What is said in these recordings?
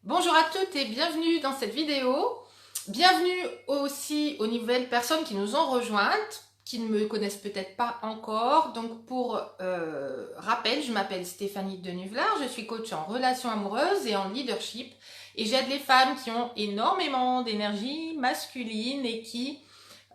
Bonjour à toutes et bienvenue dans cette vidéo. Bienvenue aussi aux nouvelles personnes qui nous ont rejointes, qui ne me connaissent peut-être pas encore. Donc pour rappel, je m'appelle Stéphanie Denuvlar, je suis coach en relations amoureuses et en leadership. Et j'aide les femmes qui ont énormément d'énergie masculine et qui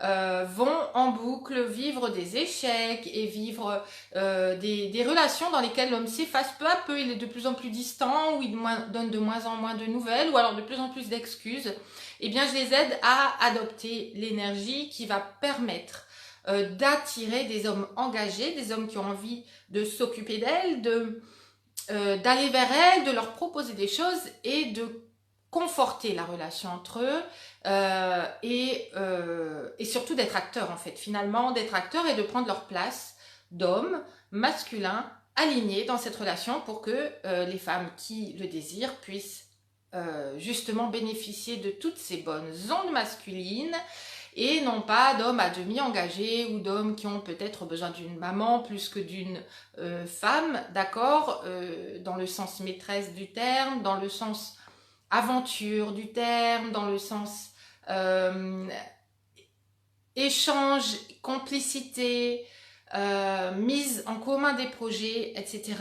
vont en boucle vivre des échecs et vivre des relations dans lesquelles l'homme s'efface peu à peu, il est de plus en plus distant, ou il donne de moins en moins de nouvelles, ou alors de plus en plus d'excuses. Eh bien, je les aide à adopter l'énergie qui va permettre d'attirer des hommes engagés, des hommes qui ont envie de s'occuper d'elles, d'aller vers elles, de leur proposer des choses et de conforter la relation entre eux et surtout d'être acteurs en fait, finalement d'être acteurs et de prendre leur place d'hommes masculins alignés dans cette relation pour que les femmes qui le désirent puissent justement bénéficier de toutes ces bonnes ondes masculines et non pas d'hommes à demi engagés ou d'hommes qui ont peut-être besoin d'une maman plus que d'une femme, d'accord, dans le sens maîtresse du terme, dans le sens aventure du terme, dans le sens échange, complicité, mise en commun des projets, etc.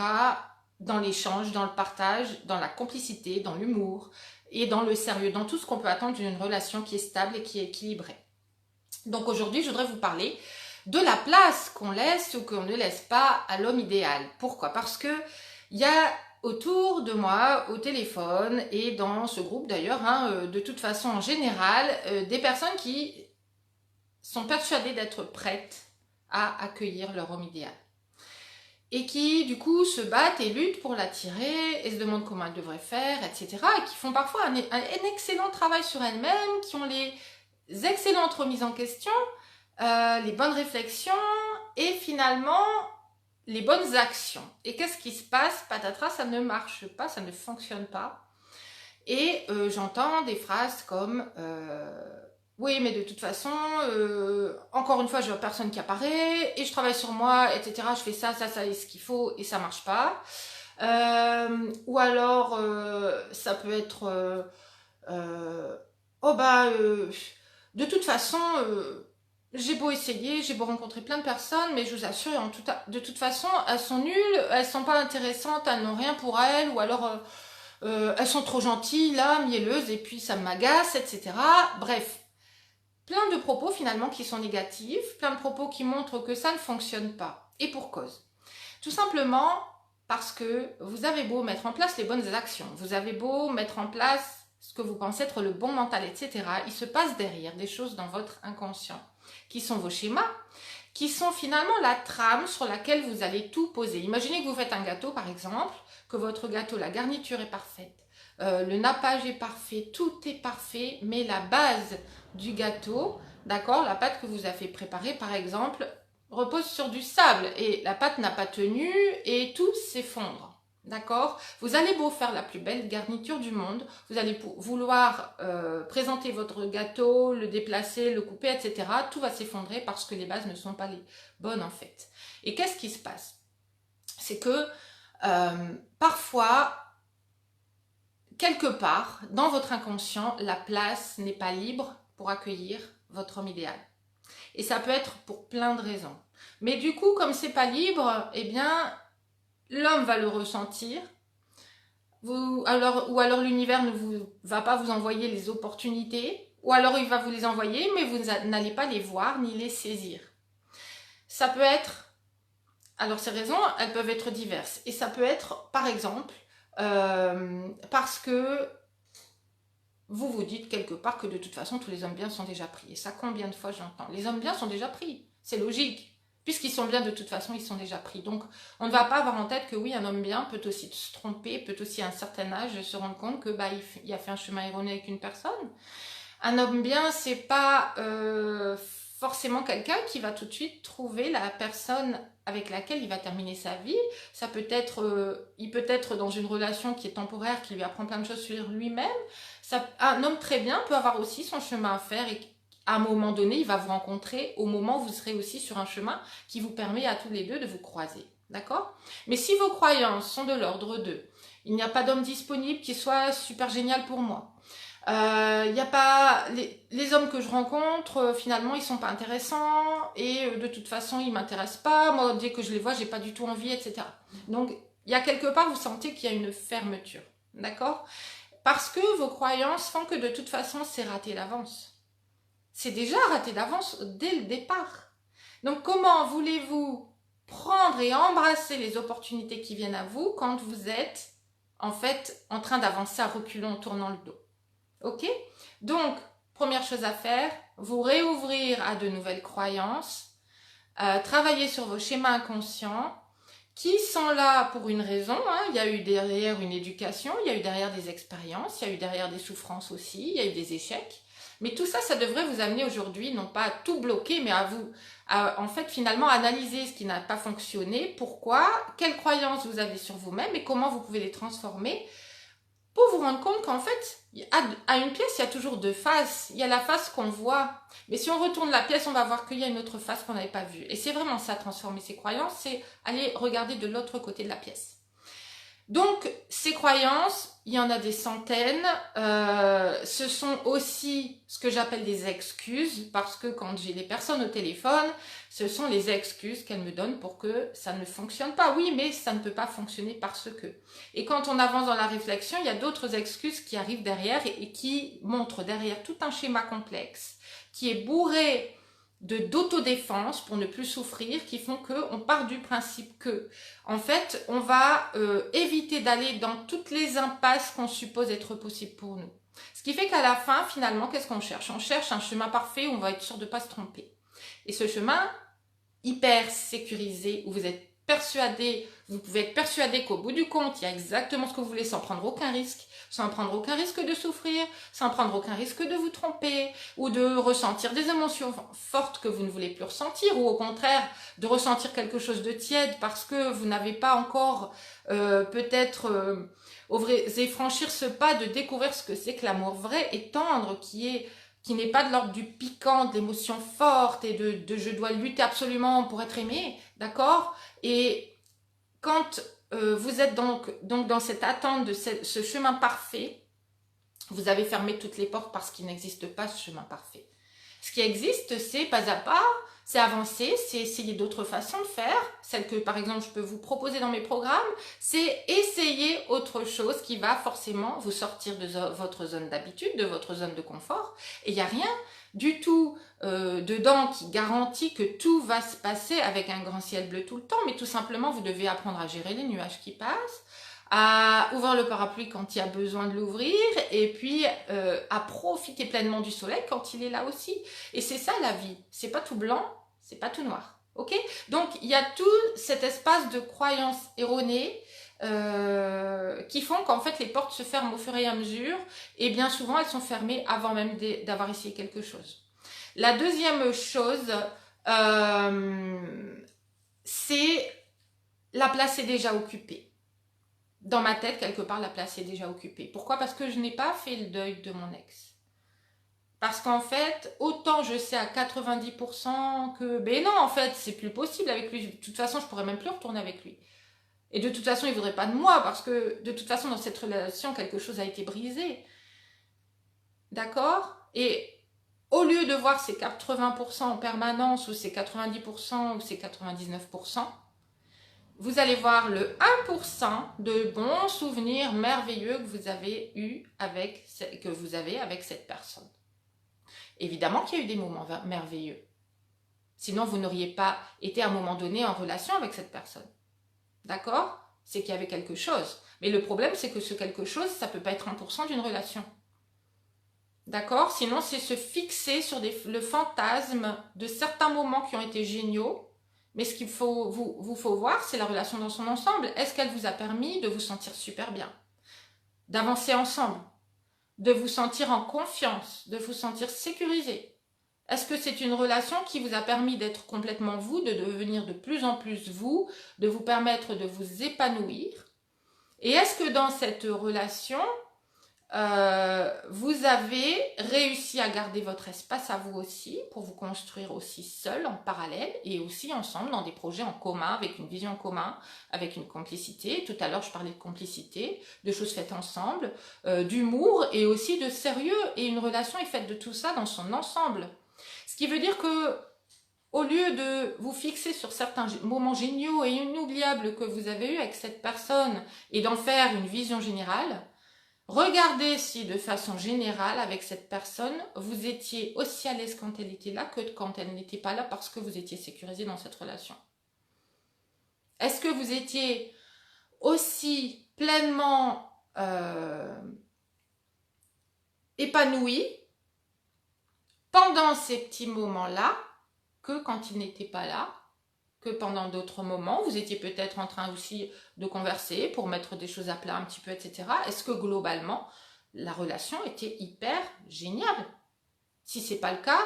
Dans l'échange, dans le partage, dans la complicité, dans l'humour et dans le sérieux, dans tout ce qu'on peut attendre d'une relation qui est stable et qui est équilibrée. Donc aujourd'hui, je voudrais vous parler de la place qu'on laisse ou qu'on ne laisse pas à l'homme idéal. Pourquoi? Parce que il y a autour de moi, au téléphone et dans ce groupe d'ailleurs, de toute façon en général, des personnes qui sont persuadées d'être prêtes à accueillir leur homme idéal. Et qui du coup se battent et luttent pour l'attirer et se demandent comment elles devraient faire, etc. Et qui font parfois un excellent travail sur elles-mêmes, qui ont les excellentes remises en question, les bonnes réflexions et finalement les bonnes actions. Et qu'est-ce qui se passe? Patatras, ça ne marche pas, ça ne fonctionne pas. Et j'entends des phrases comme oui, mais de toute façon, encore une fois, je vois personne qui apparaît, et je travaille sur moi, etc. Je fais ça, et ce qu'il faut, et ça marche pas. Ou alors, ça peut être oh bah, de toute façon, j'ai beau essayer, j'ai beau rencontrer plein de personnes, mais je vous assure, de toute façon, elles sont nulles, elles sont pas intéressantes, elles n'ont rien pour elles, ou alors elles sont trop gentilles, là, mielleuses, et puis ça m'agace, etc. Bref, plein de propos finalement qui sont négatifs, plein de propos qui montrent que ça ne fonctionne pas. Et pour cause. Tout simplement parce que vous avez beau mettre en place les bonnes actions, vous avez beau mettre en place ce que vous pensez être le bon mental, etc. Il se passe derrière des choses dans votre inconscient, qui sont vos schémas, qui sont finalement la trame sur laquelle vous allez tout poser. Imaginez que vous faites un gâteau, par exemple, que votre gâteau, la garniture est parfaite, le nappage est parfait, tout est parfait, mais la base du gâteau, d'accord, la pâte que vous avez préparée, par exemple, repose sur du sable et la pâte n'a pas tenu et tout s'effondre. D'accord? Vous allez beau faire la plus belle garniture du monde, vous allez vouloir présenter votre gâteau, le déplacer, le couper, etc. Tout va s'effondrer parce que les bases ne sont pas les bonnes en fait. Et qu'est-ce qui se passe? C'est que parfois, quelque part, dans votre inconscient, la place n'est pas libre pour accueillir votre homme idéal. Et ça peut être pour plein de raisons. Mais du coup, comme c'est pas libre, eh bien, l'homme va le ressentir. Ou alors l'univers ne va pas vous envoyer les opportunités. Ou alors il va vous les envoyer, mais vous n'allez pas les voir ni les saisir. Ça peut être... Alors ces raisons, elles peuvent être diverses. Et ça peut être, par exemple, parce que vous vous dites quelque part que de toute façon, tous les hommes bien sont déjà pris. Et ça, combien de fois j'entends? Les hommes bien sont déjà pris. C'est logique. Puisqu'ils sont bien, de toute façon, ils sont déjà pris. Donc, on ne va pas avoir en tête que oui, un homme bien peut aussi se tromper, peut aussi à un certain âge se rendre compte que il a fait un chemin erroné avec une personne. Un homme bien, c'est pas forcément quelqu'un qui va tout de suite trouver la personne avec laquelle il va terminer sa vie. Ça peut être, il peut être dans une relation qui est temporaire, qui lui apprend plein de choses sur lui-même. Un homme très bien peut avoir aussi son chemin à faire et à un moment donné, il va vous rencontrer au moment où vous serez aussi sur un chemin qui vous permet à tous les deux de vous croiser. D'accord? Mais si vos croyances sont de l'ordre de Il n'y a pas d'homme disponible qui soit super génial pour moi. Il n'y a pas les hommes que je rencontre, finalement, ils sont pas intéressants et de toute façon, ils m'intéressent pas. Moi, dès que je les vois, j'ai pas du tout envie, etc. Donc, il y a quelque part, vous sentez qu'il y a une fermeture, d'accord? Parce que vos croyances font que de toute façon, c'est raté d'avance. C'est déjà raté d'avance dès le départ. Donc, comment voulez-vous prendre et embrasser les opportunités qui viennent à vous quand vous êtes, en fait, en train d'avancer à reculons en tournant le dos? Ok? Donc, première chose à faire, vous réouvrir à de nouvelles croyances, travailler sur vos schémas inconscients qui sont là pour une raison. Hein. Il y a eu derrière une éducation, il y a eu derrière des expériences, il y a eu derrière des souffrances aussi, il y a eu des échecs. Mais tout ça, ça devrait vous amener aujourd'hui, non pas à tout bloquer, mais en fait, finalement, analyser ce qui n'a pas fonctionné, pourquoi, quelles croyances vous avez sur vous-même et comment vous pouvez les transformer pour vous rendre compte qu'en fait, à une pièce, il y a toujours deux faces. Il y a la face qu'on voit. Mais si on retourne la pièce, on va voir qu'il y a une autre face qu'on n'avait pas vue. Et c'est vraiment ça, transformer ses croyances, c'est aller regarder de l'autre côté de la pièce. Donc, ces croyances, il y en a des centaines. Ce sont aussi ce que j'appelle des excuses, parce que quand j'ai des personnes au téléphone, ce sont les excuses qu'elles me donnent pour que ça ne fonctionne pas. Oui, mais ça ne peut pas fonctionner parce que. Et quand on avance dans la réflexion, il y a d'autres excuses qui arrivent derrière et qui montrent derrière tout un schéma complexe, qui est bourré d'autodéfense pour ne plus souffrir, qui font qu'on part du principe que, en fait, on va éviter d'aller dans toutes les impasses qu'on suppose être possibles pour nous. Ce qui fait qu'à la fin, finalement, qu'est-ce qu'on cherche? On cherche un chemin parfait où on va être sûr de ne pas se tromper. Et ce chemin hyper sécurisé, où vous êtes persuadé, vous pouvez être persuadé qu'au bout du compte, il y a exactement ce que vous voulez sans prendre aucun risque, sans prendre aucun risque de souffrir, sans prendre aucun risque de vous tromper, ou de ressentir des émotions fortes que vous ne voulez plus ressentir, ou au contraire, de ressentir quelque chose de tiède parce que vous n'avez pas encore peut-être osé franchir ce pas de découvrir ce que c'est que l'amour vrai et tendre, qui n'est pas de l'ordre du piquant, de l'émotion forte et de je dois lutter absolument pour être aimé, d'accord? Et quand vous êtes donc dans cette attente de ce chemin parfait, vous avez fermé toutes les portes parce qu'il n'existe pas ce chemin parfait. Ce qui existe, c'est pas à pas, c'est avancer, c'est essayer d'autres façons de faire. Celle que, par exemple, je peux vous proposer dans mes programmes, c'est essayer autre chose qui va forcément vous sortir de votre zone d'habitude, de votre zone de confort. Et il n'y a rien du tout dedans qui garantit que tout va se passer avec un grand ciel bleu tout le temps, mais tout simplement, vous devez apprendre à gérer les nuages qui passent, à ouvrir le parapluie quand il y a besoin de l'ouvrir, et puis à profiter pleinement du soleil quand il est là aussi. Et c'est ça la vie, c'est pas tout blanc, c'est pas tout noir, ok? Donc il y a tout cet espace de croyances erronées qui font qu'en fait les portes se ferment au fur et à mesure, et bien souvent elles sont fermées avant même d'avoir essayé quelque chose. La deuxième chose, c'est la place est déjà occupée. Dans ma tête, quelque part, la place est déjà occupée. Pourquoi? Parce que je n'ai pas fait le deuil de mon ex. Parce qu'en fait, autant je sais à 90% que, ben non, en fait, c'est plus possible avec lui. De toute façon, je pourrais même plus retourner avec lui. Et de toute façon, il voudrait pas de moi parce que, de toute façon, dans cette relation, quelque chose a été brisé. D'accord? Et au lieu de voir ces 80% en permanence, ou ces 90%, ou ces 99%, vous allez voir le 1% de bons souvenirs merveilleux que vous avez eu avec cette personne. Évidemment qu'il y a eu des moments merveilleux. Sinon, vous n'auriez pas été à un moment donné en relation avec cette personne. D'accord? C'est qu'il y avait quelque chose. Mais le problème, c'est que ce quelque chose, ça ne peut pas être 1% d'une relation. D'accord? Sinon, c'est se fixer sur le fantasme de certains moments qui ont été géniaux. Mais ce qu'il faut faut voir, c'est la relation dans son ensemble. Est-ce qu'elle vous a permis de vous sentir super bien, d'avancer ensemble, de vous sentir en confiance, de vous sentir sécurisé? Est-ce que c'est une relation qui vous a permis d'être complètement vous, de devenir de plus en plus vous, de vous permettre de vous épanouir? Et est-ce que dans cette relation, vous avez réussi à garder votre espace à vous aussi, pour vous construire aussi seul, en parallèle, et aussi ensemble dans des projets en commun, avec une vision en commun, avec une complicité. Tout à l'heure, je parlais de complicité, de choses faites ensemble, d'humour, et aussi de sérieux, et une relation est faite de tout ça dans son ensemble. Ce qui veut dire que, au lieu de vous fixer sur certains moments géniaux et inoubliables que vous avez eus avec cette personne, et d'en faire une vision générale, regardez si de façon générale avec cette personne, vous étiez aussi à l'aise quand elle était là que quand elle n'était pas là parce que vous étiez sécurisé dans cette relation. Est-ce que vous étiez aussi pleinement épanoui pendant ces petits moments-là que quand il n'était pas là, que pendant d'autres moments, vous étiez peut-être en train aussi de converser pour mettre des choses à plat un petit peu, etc. Est-ce que globalement, la relation était hyper géniale? Si ce n'est pas le cas,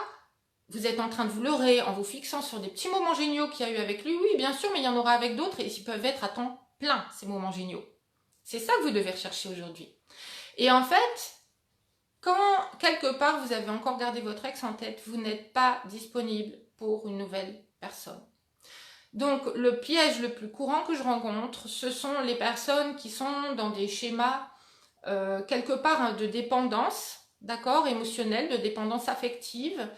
vous êtes en train de vous leurrer en vous fixant sur des petits moments géniaux qu'il y a eu avec lui. Oui, bien sûr, mais il y en aura avec d'autres et ils peuvent être à temps plein, ces moments géniaux. C'est ça que vous devez rechercher aujourd'hui. Et en fait, quand quelque part vous avez encore gardé votre ex en tête, vous n'êtes pas disponible pour une nouvelle personne. Donc, le piège le plus courant que je rencontre, ce sont les personnes qui sont dans des schémas quelque part de dépendance, d'accord, émotionnelle, de dépendance affective,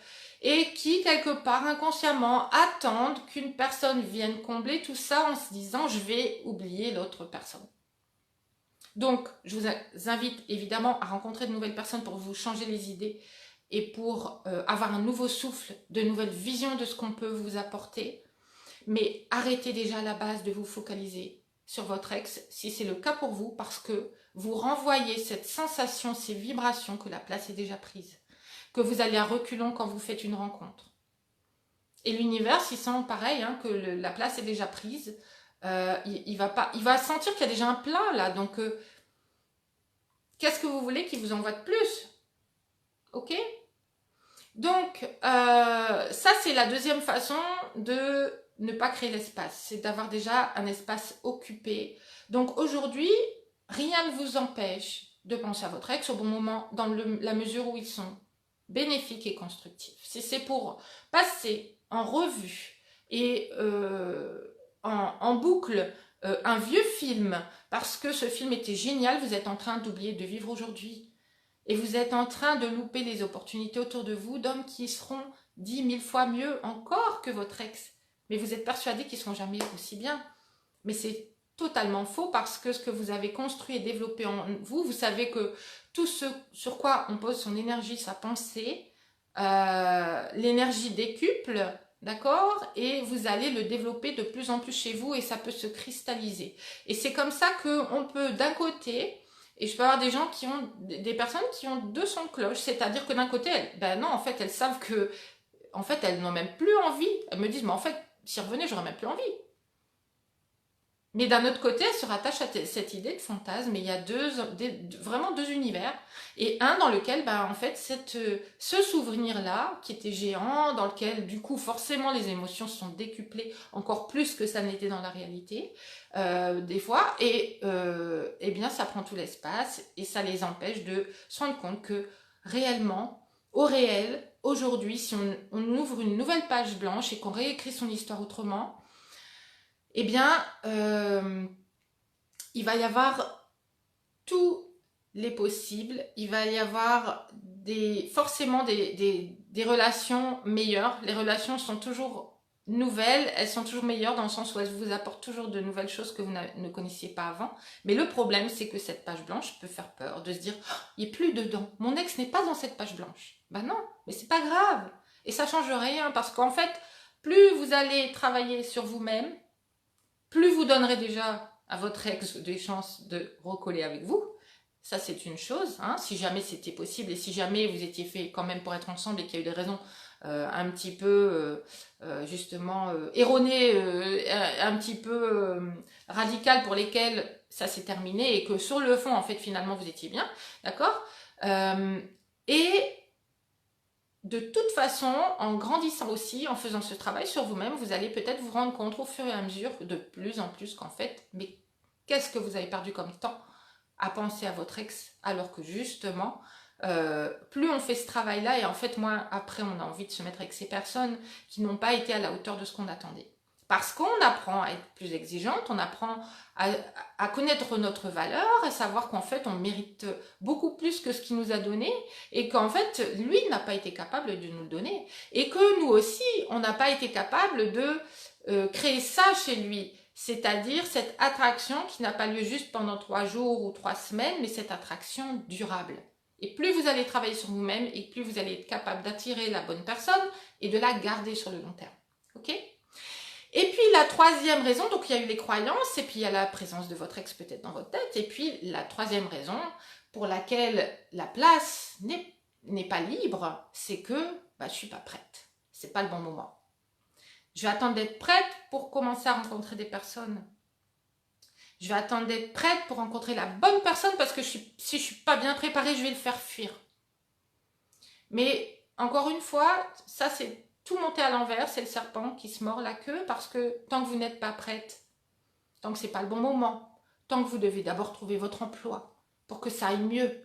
et qui, quelque part, inconsciemment, attendent qu'une personne vienne combler tout ça en se disant « je vais oublier l'autre personne ». Donc, je vous invite évidemment à rencontrer de nouvelles personnes pour vous changer les idées et pour avoir un nouveau souffle, de nouvelles visions de ce qu'on peut vous apporter. Mais arrêtez déjà à la base de vous focaliser sur votre ex, si c'est le cas pour vous, parce que vous renvoyez cette sensation, ces vibrations que la place est déjà prise, que vous allez à reculons quand vous faites une rencontre. Et l'univers, il sent pareil, hein, que la place est déjà prise, il va sentir qu'il y a déjà un plein là, donc qu'est-ce que vous voulez qu'il vous envoie de plus? Ok? Donc, ça c'est la deuxième façon de ne pas créer l'espace, c'est d'avoir déjà un espace occupé. Donc aujourd'hui, rien ne vous empêche de penser à votre ex au bon moment, dans la mesure où ils sont bénéfiques et constructifs. Si c'est pour passer en revue et en boucle un vieux film, parce que ce film était génial, vous êtes en train d'oublier de vivre aujourd'hui. Et vous êtes en train de louper les opportunités autour de vous d'hommes qui seront 10 000 fois mieux encore que votre ex. Mais vous êtes persuadé qu'ils ne seront jamais aussi bien. Mais c'est totalement faux parce que ce que vous avez construit et développé en vous, vous savez que tout ce sur quoi on pose son énergie, sa pensée, l'énergie décuple, d'accord? Et vous allez le développer de plus en plus chez vous et ça peut se cristalliser. Et c'est comme ça qu'on peut d'un côté... Et je peux avoir des gens qui ont, des personnes qui ont deux sons de cloche, c'est-à-dire que d'un côté, ben non, en fait, elles savent que, en fait, elles n'ont même plus envie. Elles me disent, mais en fait, s'y revenait, j'aurais même plus envie. Mais d'un autre côté, elles se rattachent à cette idée de fantasme, et il y a vraiment deux univers, et un dans lequel, ben, en fait, ce souvenir-là, qui était géant, dans lequel, du coup, forcément, les émotions sont décuplées encore plus que ça n'était dans la réalité, des fois, et eh bien, ça prend tout l'espace, et ça les empêche de se rendre compte que, réellement, au réel, aujourd'hui, si on ouvre une nouvelle page blanche et qu'on réécrit son histoire autrement, eh bien, il va y avoir tous les possibles, il va y avoir forcément des relations meilleures. Les relations sont toujours nouvelles, elles sont toujours meilleures dans le sens où elles vous apportent toujours de nouvelles choses que vous ne connaissiez pas avant. Mais le problème, c'est que cette page blanche peut faire peur, de se dire oh, « il n'est plus dedans, mon ex n'est pas dans cette page blanche ». Ben non, mais c'est pas grave. Et ça change rien parce qu'en fait, plus vous allez travailler sur vous-même, plus vous donnerez déjà à votre ex des chances de recoller avec vous. Ça, c'est une chose, hein, si jamais c'était possible et si jamais vous étiez fait quand même pour être ensemble et qu'il y a eu des raisons un petit peu, justement, erronées, un petit peu radicales pour lesquelles ça s'est terminé et que sur le fond, en fait, finalement, vous étiez bien, d'accord? Et de toute façon, en grandissant aussi, en faisant ce travail sur vous-même, vous allez peut-être vous rendre compte au fur et à mesure, de plus en plus qu'en fait, mais qu'est-ce que vous avez perdu comme temps à penser à votre ex, alors que justement, plus on fait ce travail-là, et en fait, moins après, on a envie de se mettre avec ces personnes qui n'ont pas été à la hauteur de ce qu'on attendait. Parce qu'on apprend à être plus exigeante, on apprend à connaître notre valeur, à savoir qu'en fait, on mérite beaucoup plus que ce qu'il nous a donné, et qu'en fait, lui n'a pas été capable de nous le donner, et que nous aussi, on n'a pas été capable de créer ça chez lui. C'est-à-dire cette attraction qui n'a pas lieu juste pendant 3 jours ou 3 semaines, mais cette attraction durable. Et plus vous allez travailler sur vous-même, et plus vous allez être capable d'attirer la bonne personne et de la garder sur le long terme. Ok ? Et puis la troisième raison, donc il y a eu les croyances, et puis il y a la présence de votre ex peut-être dans votre tête, et puis la troisième raison pour laquelle la place n'est pas libre, c'est que je ne suis pas prête. C'est pas le bon moment. Je vais attendre d'être prête pour commencer à rencontrer des personnes. Je vais attendre d'être prête pour rencontrer la bonne personne parce que si je ne suis pas bien préparée, je vais le faire fuir. Mais encore une fois, ça c'est tout monté à l'envers, c'est le serpent qui se mord la queue parce que tant que vous n'êtes pas prête, tant que ce n'est pas le bon moment, tant que vous devez d'abord trouver votre emploi pour que ça aille mieux,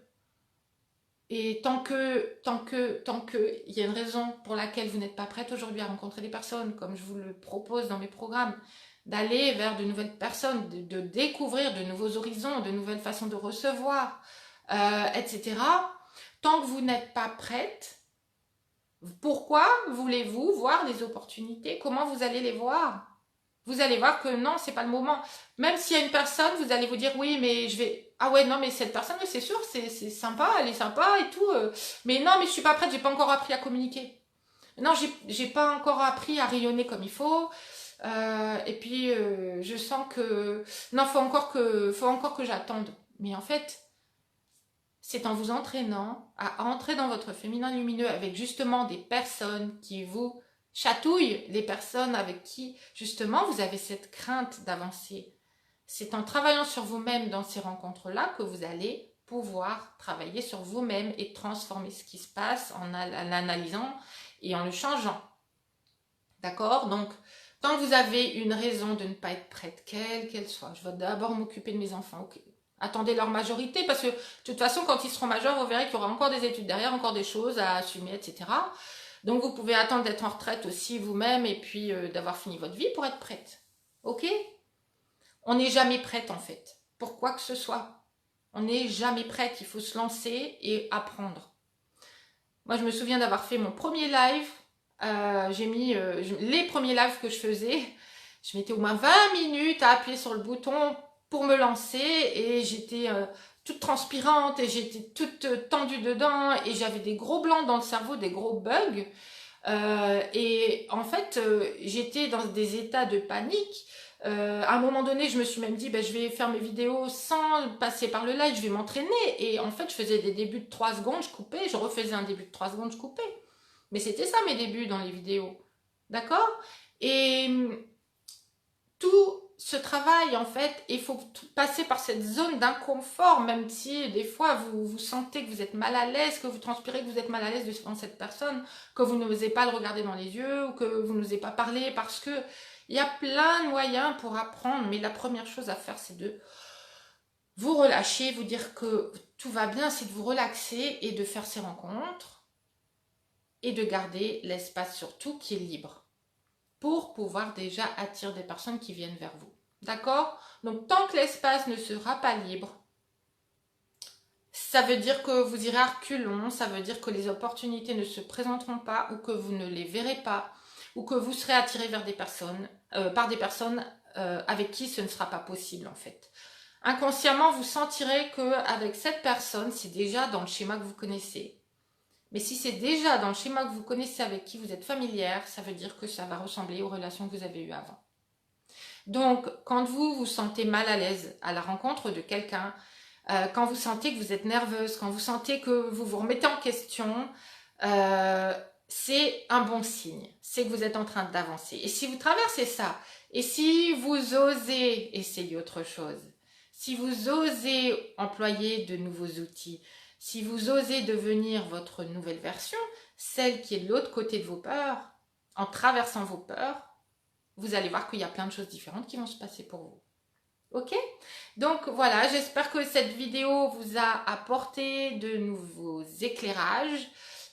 et tant que il y a une raison pour laquelle vous n'êtes pas prête aujourd'hui à rencontrer des personnes, comme je vous le propose dans mes programmes, d'aller vers de nouvelles personnes, de découvrir de nouveaux horizons, de nouvelles façons de recevoir, etc. Tant que vous n'êtes pas prête, pourquoi voulez-vous voir des opportunités? Comment vous allez les voir? Vous allez voir que non, c'est pas le moment. Même s'il y a une personne, vous allez vous dire oui, mais je vais. Ah ouais, non, mais cette personne, c'est sûr, c'est sympa, elle est sympa et tout. Mais non, mais je suis pas prête, j'ai pas encore appris à communiquer. Non, j'ai pas encore appris à rayonner comme il faut. Et puis je sens que non, faut encore que j'attende. Mais en fait, c'est en vous entraînant à entrer dans votre féminin lumineux avec justement des personnes qui vous chatouillent, les personnes avec qui justement vous avez cette crainte d'avancer. C'est en travaillant sur vous-même dans ces rencontres-là que vous allez pouvoir travailler sur vous-même et transformer ce qui se passe en l'analysant et en le changeant. D'accord? Donc, tant que vous avez une raison de ne pas être prête, quelle qu'elle soit, je vais d'abord m'occuper de mes enfants. Okay. Attendez leur majorité, parce que de toute façon, quand ils seront majeurs, vous verrez qu'il y aura encore des études derrière, encore des choses à assumer, etc. Donc, vous pouvez attendre d'être en retraite aussi vous-même et puis d'avoir fini votre vie pour être prête. Ok? On n'est jamais prête en fait, pour quoi que ce soit. On n'est jamais prête, il faut se lancer et apprendre. Moi, je me souviens d'avoir fait mon premier live. J'ai mis les premiers lives que je faisais. Je mettais au moins 20 minutes à appuyer sur le bouton pour me lancer et j'étais toute transpirante et j'étais toute tendue dedans et j'avais des gros blancs dans le cerveau, des gros bugs. Et en fait, j'étais dans des états de panique. À un moment donné, je me suis même dit, je vais faire mes vidéos sans passer par le live, je vais m'entraîner. Et en fait, je faisais des débuts de 3 secondes, je coupais, je refaisais un début de 3 secondes, je coupais. Mais c'était ça mes débuts dans les vidéos. D'accord? Et tout ce travail, en fait, il faut passer par cette zone d'inconfort, même si des fois vous sentez que vous êtes mal à l'aise, que vous transpirez, que vous êtes mal à l'aise devant cette personne, que vous n'osez pas le regarder dans les yeux, ou que vous n'osez pas parler, parce que il y a plein de moyens pour apprendre, mais la première chose à faire, c'est de vous relâcher, vous dire que tout va bien, c'est de vous relaxer et de faire ces rencontres, et de garder l'espace surtout qui est libre, pour pouvoir déjà attirer des personnes qui viennent vers vous. D'accord? Donc, tant que l'espace ne sera pas libre, ça veut dire que vous irez à reculons, ça veut dire que les opportunités ne se présenteront pas ou que vous ne les verrez pas ou que vous serez attiré vers des personnes, par des personnes avec qui ce ne sera pas possible en fait. Inconsciemment, vous sentirez qu'avec cette personne, c'est déjà dans le schéma que vous connaissez. Mais si c'est déjà dans le schéma que vous connaissez, avec qui vous êtes familière, ça veut dire que ça va ressembler aux relations que vous avez eues avant. Donc, quand vous vous sentez mal à l'aise à la rencontre de quelqu'un, quand vous sentez que vous êtes nerveuse, quand vous sentez que vous vous remettez en question, c'est un bon signe. C'est que vous êtes en train d'avancer. Et si vous traversez ça, et si vous osez essayer autre chose, si vous osez employer de nouveaux outils, si vous osez devenir votre nouvelle version, celle qui est de l'autre côté de vos peurs, en traversant vos peurs, vous allez voir qu'il y a plein de choses différentes qui vont se passer pour vous. Ok? Donc voilà, j'espère que cette vidéo vous a apporté de nouveaux éclairages.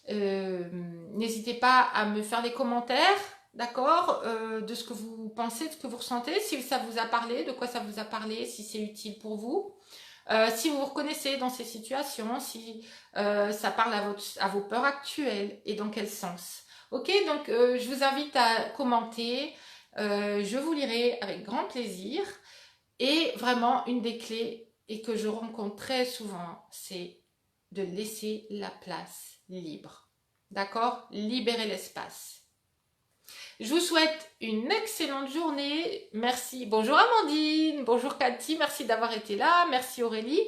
N'hésitez pas à me faire des commentaires, d'accord, de ce que vous pensez, de ce que vous ressentez, si ça vous a parlé, de quoi ça vous a parlé, si c'est utile pour vous. Si vous vous reconnaissez dans ces situations, si ça parle à vos peurs actuelles et dans quel sens. Ok, donc je vous invite à commenter. Je vous lirai avec grand plaisir. Et vraiment, une des clés et que je rencontre très souvent, c'est de laisser la place libre. D'accord? Libérer l'espace. Je vous souhaite une excellente journée. Merci. Bonjour Amandine. Bonjour Cathy. Merci d'avoir été là. Merci Aurélie.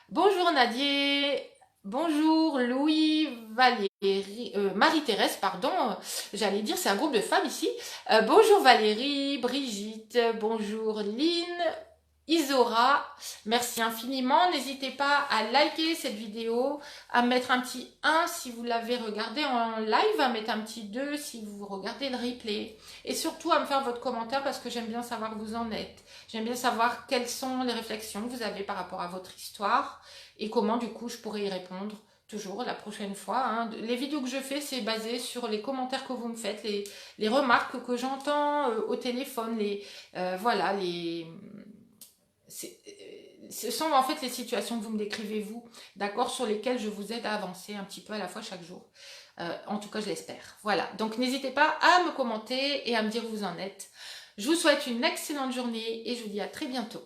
Bonjour Nadia. Bonjour Louis, Valérie, Marie-Thérèse, pardon, j'allais dire c'est un groupe de femmes ici. Bonjour Valérie, Brigitte, bonjour Lynn, Isora, merci infiniment. N'hésitez pas à liker cette vidéo, à mettre un petit 1 si vous l'avez regardé en live, à mettre un petit 2 si vous regardez le replay. Et surtout à me faire votre commentaire parce que j'aime bien savoir où vous en êtes. J'aime bien savoir quelles sont les réflexions que vous avez par rapport à votre histoire et comment du coup je pourrais y répondre toujours la prochaine fois. Hein. Les vidéos que je fais, c'est basé sur les commentaires que vous me faites, les remarques que j'entends au téléphone, voilà, ce sont en fait les situations que vous me décrivez vous, d'accord, sur lesquelles je vous aide à avancer un petit peu à la fois chaque jour. En tout cas, je l'espère. Voilà, donc n'hésitez pas à me commenter et à me dire où vous en êtes. Je vous souhaite une excellente journée et je vous dis à très bientôt.